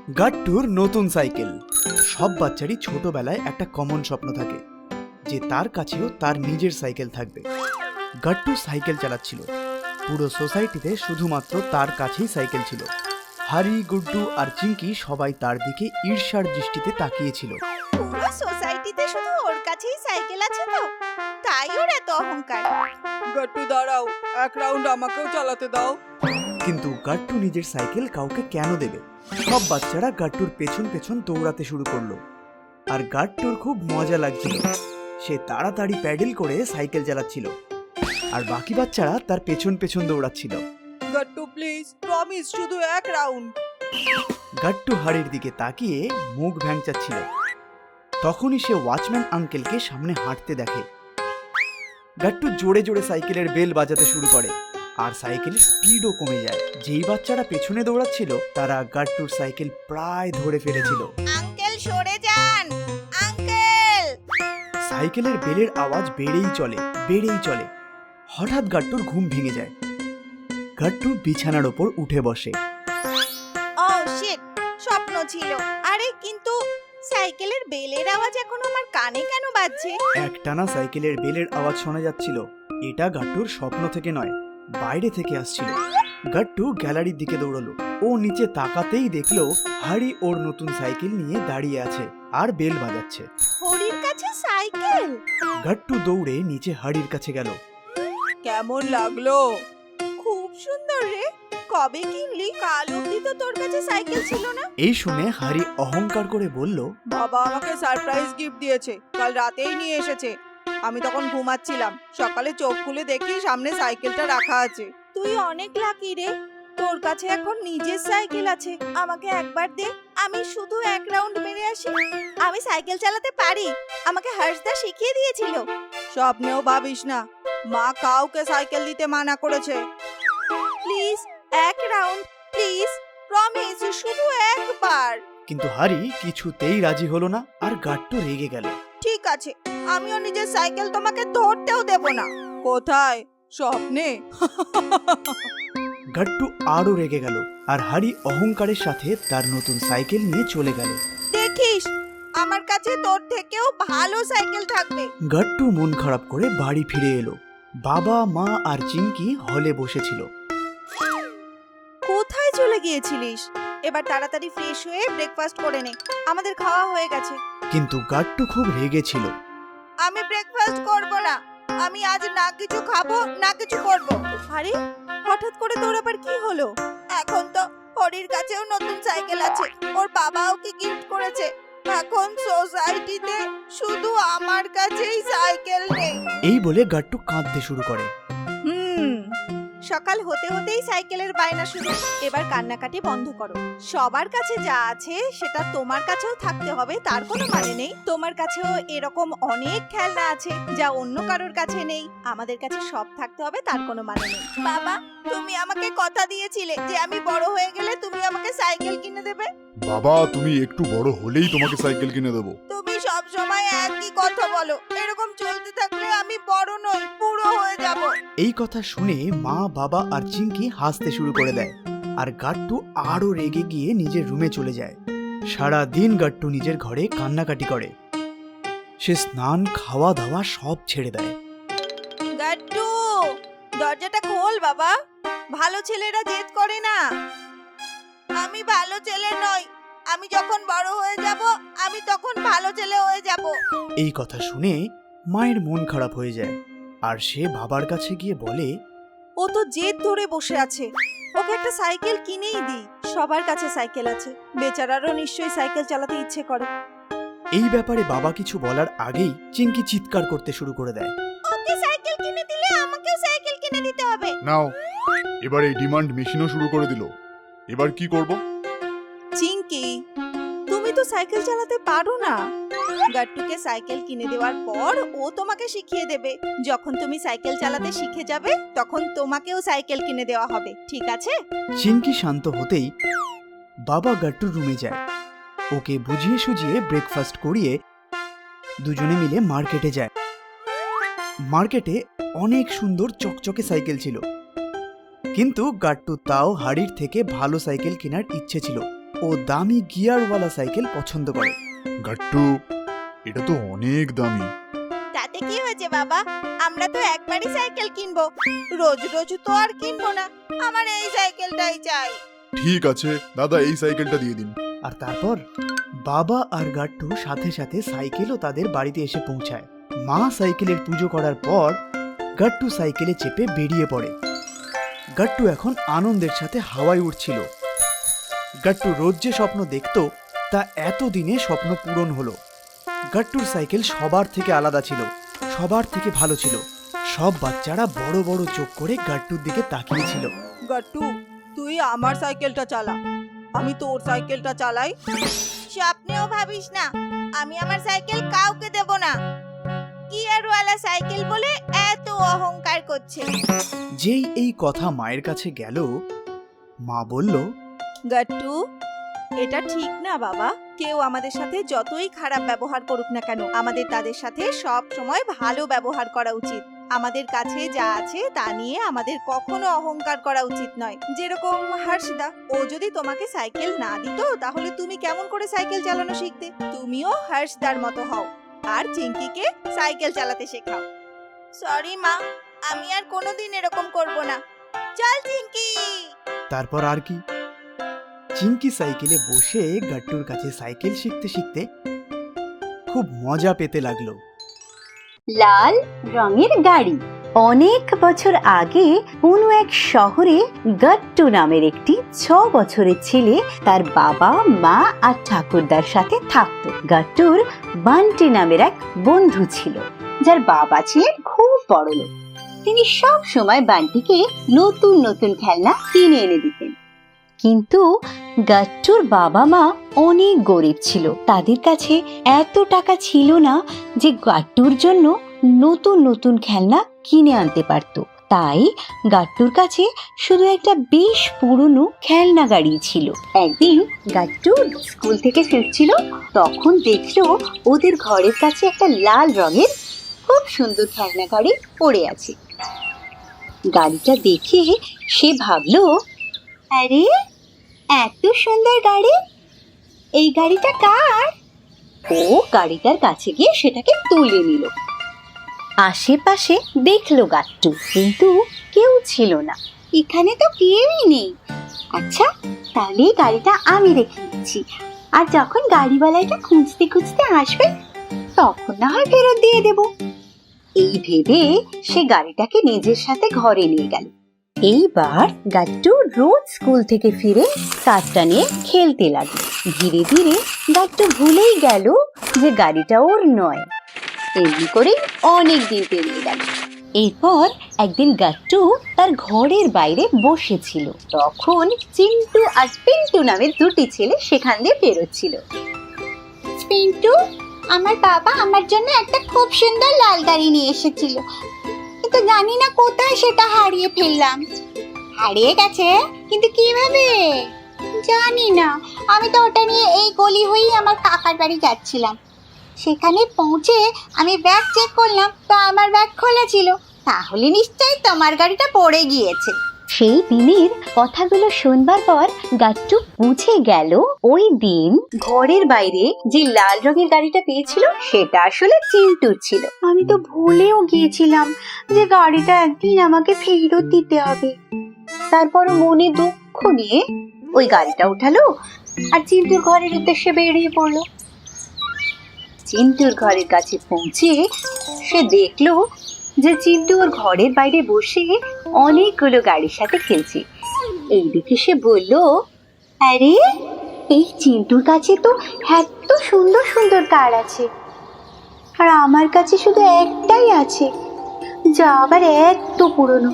গাট্টুর নতুন সাইকেল। সব বাচ্চারই ছোটবেলায় একটা কমন স্বপ্ন থাকে যে তার কাছেও তার নিজের সাইকেল থাকবে। গাট্টু সাইকেল চালাচ্ছিল। পুরো সোসাইটিতে শুধুমাত্র তার কাছেই সাইকেল ছিল। হারি, গুড্ডু আর চিঙ্কি সবাই তার দিকে ঈর্ষার দৃষ্টিতে তাকিয়েছিল। পুরো সোসাইটিতে শুধু ওর কাছেই সাইকেল আছে তো, তাই ওর এত অহংকার। গাট্টু দাঁড়াও, এক রাউন্ড আমাকেও চালাতে দাও। কিন্তু গাট্টু নিজের সাইকেল কাউকে কেন দেবে? সব বাচ্চারা গাট্টুর পেছন পেছন দৌড়াতে শুরু করলো। আর গাট্টুর খুব মজা লাগছিল। সে তাড়াতাড়ি প্যাডেল করে সাইকেল চালাচ্ছিল আর বাকি বাচ্চারা তার পেছন পেছন দৌড়াচ্ছিল। গাট্টু প্লিজ, প্রমিস, শুধু এক রাউন্ড। গাট্টু হাড়ির দিকে তাকিয়ে মুখ ভ্যাংচাচ্ছিল। তখনই সে ওয়াচম্যান আঙ্কেলকে সামনে হাঁটতে দেখে। গাট্টু জোরে জোরে সাইকেলের বেল বাজাতে শুরু করে আর সাইকেলের স্পিডও কমে যায়। যেই বাচ্চারা পেছনে দৌড়াচ্ছিল তারা গাট্টুর সাইকেল প্রায় ধরে ফেলেছিল। আঙ্কেল সরে যান, আঙ্কেল। সাইকেলের বেলের আওয়াজ বেড়েই চলে। হঠাৎ গাট্টুর ঘুম ভেঙে যায়। গাট্টু বিছানার ওপর উঠে বসে। ও শিট, স্বপ্ন ছিল। আরে কিন্তু সাইকেলের বেলের আওয়াজ এখন আমার কানে কেন বাজছে? একটানা সাইকেলের বেলের আওয়াজ শোনা যাচ্ছিল। এটা গাট্টুর স্বপ্ন থেকে নয়, বাইরে থেকে আসছিল। গাট্টু গ্যালারির দিকে দৌড়ালো। ও নিচে তাকাতেই দেখলো হাড়ি ওর নতুন সাইকেল নিয়ে দাঁড়িয়ে আছে আর বেল বাজাচ্ছে। হরির কাছে সাইকেল? গাট্টু দৌড়ে নিচে হাড়ির কাছে গেল। কেমন লাগলো? খুব সুন্দর রে। কবে কিনলি? কাল অবধি তো তোর কাছে সাইকেল ছিল না। এই শুনে হাড়ি অহংকার করে বলল, বাবা আমাকে সারপ্রাইজ গিফট দিয়েছে, কাল রাতেই নিয়ে এসেছে। আমি তখন ঘুমাচ্ছিলাম, সকালে চোখ খুলে দেখি সামনে সাইকেলটা রাখা আছে। তুই অনেক লাকি রে, তোর কাছে এখন নিজের সাইকেল আছে। আমাকে একবার দে, আমি শুধু এক রাউন্ড মেরে আসি। আমি সাইকেল চালাতে পারি, আমাকে হর্ষদা শিখিয়ে দিয়েছিল। স্বপ্নেও ভাবিস না, মা কাউকে সাইকেল দিতে মানা করেছে। প্লিজ এক রাউন্ড, প্লিজ, প্রমিস, শুধু একবার। কিন্তু হাড়ি কিছুতেই রাজি হলো না আর গাট্টু রেগে গেল। ঠিক আছে, আমিও নিজের সাইকেল তোমাকে ধরতেও দেব না। কোথায়? স্বপ্নে? গাট্টু আরো রেগে গেল আর হাড়ি অহংকারের সাথে তার নতুন সাইকেল নিয়ে চলে গেল। দেখিস, আমার কাছে তোর থেকেও ভালো সাইকেল থাকবে। গাট্টু মন খারাপ করে বাড়ি ফিরে এলো। বাবা, মা আর চিঙ্কি হলে বসেছিল। কোথায় চলে গিয়েছিলিস? এবার তাড়াতাড়ি ফ্রেশ হয়ে ব্রেকফাস্ট করে নে, আমাদের খাওয়া হয়ে গেছে। কিন্তু গাট্টু খুব রেগে ছিল। আমি ব্রেকফাস্ট করব না, আমি আজ না কিছু খাবো না কিছু করব। আরে হঠাৎ করে তোর আবার কি হলো? এখন তো হরির কাছেও নতুন সাইকেল আছে, ওর বাবাও কি গিফট করেছে। এখন সোসাইটিতে শুধু আমার কাছেই সাইকেল নেই। এই বলে গাট্টু কাঁদতে শুরু করে। সকাল হতে হতেই সাইকেলের বায়না শুরু। এবার কান্নাকাটি বন্ধ করো। সবার কাছে যা আছে সেটা তোমার কাছেও থাকতে হবে তার কোনো মানে নেই। তোমার কাছেও এরকম অনেক খেলনা আছে যা অন্য কারোর কাছে নেই। আমাদের কাছে সব থাকতে হবে তার কোনো মানে নেই। বাবা, তুমি আমাকে কথা দিয়েছিলে যে আমি বড় হয়ে গেলে তুমি আমাকে সাইকেল কিনে দেবে। বাবা, তুমি একটু বড় হলেই তোমাকে সাইকেল কিনে দেবো। তুমি সব সময় একই কথা বলো। এরকম চলতে থাকলে আমি বড় নই, বুড়ো হয়ে যাব। এই কথা শুনে মা, বাবা আর চিঙ্কি হাসতে শুরু করে দেয় আর গাট্টু আরো রেগে গিয়ে নিজের রুমে চলে যায়। সারা দিন গাট্টু নিজের ঘরে কান্নাকাটি করে। সে স্নান, খাওয়া দাওয়া সব ছেড়ে দেয়। গাট্টু, দরজাটা খোল বাবা। ভালো ছেলেরা জেদ করে না। আমি ভালো ছেলে নই, আমি যখন বড় হয়ে যাব আমি তখন ভালো ছেলে হয়ে যাব। এই কথা শুনে মায়ের মন খারাপ হয়ে যায় আর সে বাবার কাছে গিয়ে বলে, ও তো জেদ ধরে বসে আছে, ওকে একটা সাইকেল কিনেই দিই। সবার কাছে সাইকেল আছে, বেচারারও নিশ্চয়ই সাইকেল চালাতে ইচ্ছে করে। এই ব্যাপারে বাবা কিছু বলার আগেই চিঙ্কি চিৎকার করতে শুরু করে দেয়। ওকে সাইকেল কিনে দিলে আমাকেও সাইকেল কিনে দিতে হবে। নাও, এবার এই ডিমান্ড মেশিনও শুরু করে দিল। এবার কি করব? চিঙ্কি, তুমি তো সাইকেল চালাতে পারো না। গাট্টুকে সাইকেল কিনে দেওয়ার পর ও তোমাকে শিখিয়ে দেবে। যখন তুমি সাইকেল চালাতে শিখে যাবে তখন তোমাকেও সাইকেল কিনে দেওয়া হবে, ঠিক আছে? চিঙ্কি শান্ত হতেই বাবা গাট্টুর রুমে যায়। ওকে বুঝিয়ে সুঝিয়ে ব্রেকফাস্ট করিয়ে দুজনে মিলে মার্কেটে যায়। মার্কেটে অনেক সুন্দর চকচকে সাইকেল ছিল, কিন্তু গাট্টু তাও হাড়ির থেকে ভালো সাইকেল কেনার ইচ্ছে ছিল। ও দামি গিয়ারওয়ালা সাইকেল পছন্দ করে। গাট্টু, এটা তো অনেক দামি। তাতে কি হয়েছে বাবা, আমরা তো একবারই সাইকেল কিনবো, রোজ রোজ তো আর কিনবো না। আমার এই সাইকেলটাই চাই। ঠিক আছে দাদা, এই সাইকেলটা দিয়ে দিন। আর তারপর বাবা আর গাট্টু সাথে সাথে সাইকেলও তাদের বাড়িতে এসে পৌঁছায়। মা সাইকেলের পুজো করার পর গাট্টু সাইকেলে চেপে বেরিয়ে পড়ে। গাট্টু এখন আনন্দের সাথে হাওয়ায় উঠছিল। গাট্টু রোজ যে স্বপ্ন দেখত তা এতদিনে স্বপ্ন পূরণ হলো। গাট্টুর সাইকেল সবার থেকে আলাদা ছিল, সবার থেকে ভালো ছিল। সব বাচ্চারা বড় বড় চোখ করে গাট্টুর দিকে তাকিয়েছিল। গাট্টু, তুই আমার সাইকেলটা চালা, আমি তোর সাইকেলটা চালাই। স্বপ্নেও ভাবিস না আমি আমার সাইকেল কাউকে দেব না। গিয়ারওয়ালা সাইকেল বলে এত অহংকার করছে। যেই এই কথা মায়ের কাছে গেল, মা বলল, গাট্টু, এটা ঠিক না বাবা। কেউ আমাদের সাথে যতই খারাপ ব্যবহার করুক না কেন, আমাদের তাদের সাথে সব সময় ভালো ব্যবহার করা উচিত। আমাদের কাছে যা আছে তা নিয়ে আমাদের কখনো অহংকার করা উচিত নয়। যেরকম হর্ষদা, ও যদি তোমাকে সাইকেল না দিত তাহলে তুমি কেমন করে সাইকেল চালানো শিখতে? তুমিও হর্ষদার মতো হও আর চিঙ্কিকে সাইকেল চালাতে শেখাও। সরি মা, আমি আর কোনোদিন এরকম করব না। চল চিঙ্কি। তারপর আর কি, চিঙ্কি সাইকেলে বসে গাট্টুর কাছে সাইকেল শিখতে শিখতে খুব মজা পেতে লাগলো। লাল রঙের গাড়ি। অনেক বছর আগে কোনো এক শহরে গাট্টু নামের একটি 6 বছরের ছেলে তার বাবা, মা আর ঠাকুরদার সাথে থাকতো। গাট্টুর বান্টি নামের এক বন্ধু ছিল, যার বাবা ছিলেন খুব বড়লোক। তিনি সব সময় বান্টিকে নতুন নতুন খেলনা কিনে এনে দিতেন। কিন্তু গাট্টুর বাবা মা অনেক গরিব ছিল, তাদের কাছে এত টাকা ছিল না যে গাট্টুর জন্য নতুন নতুন খেলনা কিনে আনতে পারত। তাই গাট্টুর কাছে শুধু একটা বেশ পুরনো খেলনা গাড়ি ছিল। একদিন গাট্টু স্কুল থেকে ফিরছিল, তখন দেখলো ওদের ঘরের কাছে একটা লাল রঙের খুব সুন্দর খেলনা গাড়ি পড়ে আছে। গাড়িটা দেখে সে ভাবলো, আরে এত সুন্দর গাড়ি, এই গাড়িটা কার? ও গাড়িটার কাছে গিয়ে সেটাকে তুলে নিল। আশেপাশে দেখলো গাট্টু, কিন্তু কেউ ছিল না। এখানে তো কেউই নেই। আচ্ছা, তাহলে এই গাড়িটা আমি রেখে দিচ্ছি, আর যখন গাড়িওয়ালাটা খুঁজতে খুঁজতে আসবে তখন না হয় ফেরত দিয়ে দেব। এই ভেবে সে গাড়িটাকে নিজের সাথে ঘরে নিয়ে গেল। এইবার গাট্টু রোজ স্কুল থেকে ফিরে কারটা নিয়ে খেলতে লাগলো। ধীরে ধীরে গাট্টু ভুলেই গেল যে গাড়িটা ওর নয়। এমনি করে অনেক দিন পেরিয়ে গেল। এরপর একদিন গাট্টু তার ঘরের বাইরে বসেছিল, তখন চিন্টু আর পিন্টু নামের দুটি ছেলে সেখান দিয়ে বেরোচ্ছিল। পিন্টু, আমার বাবা আমার জন্য একটা খুব সুন্দর লাল গাড়ি নিয়ে এসেছিল, কিন্তু জানি না কোথায় সেটা হারিয়ে ফেললাম। হারিয়ে গেছে? কিন্তু কিভাবে? জানি না, আমি তো ওটা নিয়ে এই গলি হয়েই আমার কাকার বাড়ি যাচ্ছিলাম। সেখানে পৌঁছে আমি ব্যাগ চেক করলাম, তো আমার ব্যাগ খোলা ছিল। তাহলে নিশ্চয়ই তোমার গাড়িটা পড়ে গিয়েছে। সেই দিনের কথাগুলো শুনবার পর গাট্টু বুঝে গেল ওই দিন ঘরের বাইরে যে লাল রঙের গাড়িটা পেয়েছিল সেটা আসলে চিন্টুর ছিল। আমি তো ভুলেও গিয়েছিলাম যে গাড়িটা একদিন আমাকে ফেরত দিতে হবে। তারপর মনে দুঃখ নিয়ে ওই গাড়িটা উঠালো আর চিন্টুর ঘরের উদ্দেশ্যে বেরিয়ে পড়লো। চিন্টুর ঘরের কাছে পৌঁছে সে দেখলো যে চিন্টু ওর ঘরের বাইরে বসে অনেকগুলো গাড়ির সাথে খেলছে। এই দেখে সে বলল, আরে এই চিন্টুর কাছে তো এত সুন্দর সুন্দর কার আছে, আর আমার কাছে শুধু একটাই আছে, যা আবার এত পুরনো।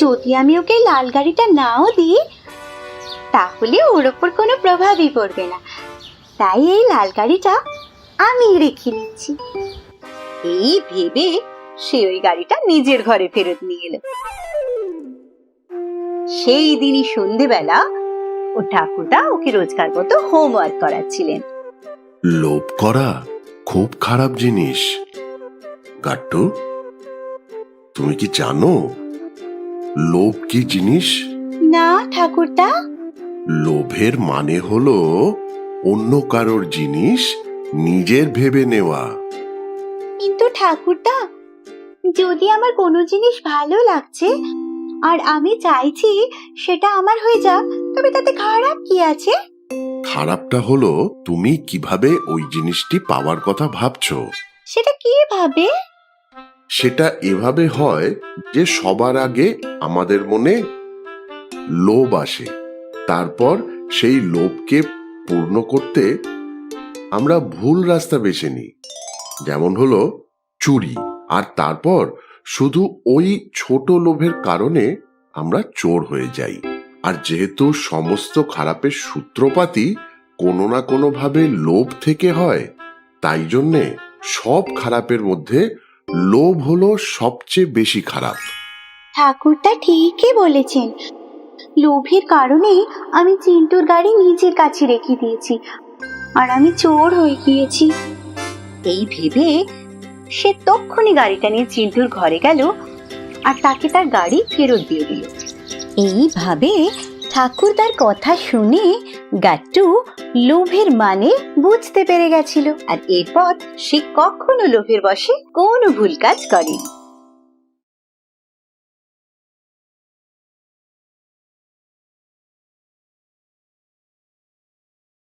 যদি আমি ওকে লাল গাড়িটা নাও দিই তাহলে ওর ওপর কোনো প্রভাবই পড়বে না, তাই এই লাল গাড়িটা আমি রেখে নিচ্ছি। এই ভেবে সে ওই গাড়িটা নিজের ঘরে ফেরত নিয়ে এলো। সেই দিনই সন্ধেবেলা ও ঠাকুরদা ওকে রোজকার মতো হোমওয়ার্ক করাচ্ছিলেন। লোভ করা খুব খারাপ জিনিস। গাট্টু, তুমি কি জানো লোভ কি জিনিস? না ঠাকুরদা, লোভের মানে হলো অন্য কারোর জিনিস নিজের ভেবে নেওয়া। কিন্তু ঠাকুরদা, যদি আমার কোনো জিনিস ভালো লাগছে আর আমি চাইছি সেটা আমার হয়ে যাক, তবে তাতে খারাপ কি আছে? খারাপটা হলো তুমি কিভাবে ওই জিনিসটি পাওয়ার কথা ভাবছো। সেটা কিভাবে? সেটা এভাবে হয় যে সবার আগে আমাদের মনে লোভ আসে, তারপর সেই লোভকে পূর্ণ করতে আমরা ভুল রাস্তা বেছে নিই, যেমন হলো চুরি। আর তারপর শুধু ওই ছোট লোভের কারণে আমরা চোর হয়ে যাই। আর যেহেতু সমস্ত খারাপের সূত্রপাতই কোনো না কোনো ভাবে লোভ থেকে হয়, তাই জন্যে সব খারাপের মধ্যে লোভ হলো সবচেয়ে বেশি খারাপ। ঠাকুরদা ঠিকই বলেছেন। লোভের কারণেই আমি চিন্টুর গাড়ি নিজের কাছে রেখে দিয়েছি আর আমি চোর হয়ে গিয়েছি। এই ভেবে সে তক্ষুনি গাড়িটা নিয়ে চিন্টুর ঘরে গেল আর তাকে তার গাড়ি ফেরত দিয়ে দিল। এইভাবে ঠাকুরদার কথা শুনে গাট্টু লোভের মানে বুঝতে পেরে গেছিল, আর এরপর সে কখনো লোভের বশে কোনো ভুল কাজ করেনি।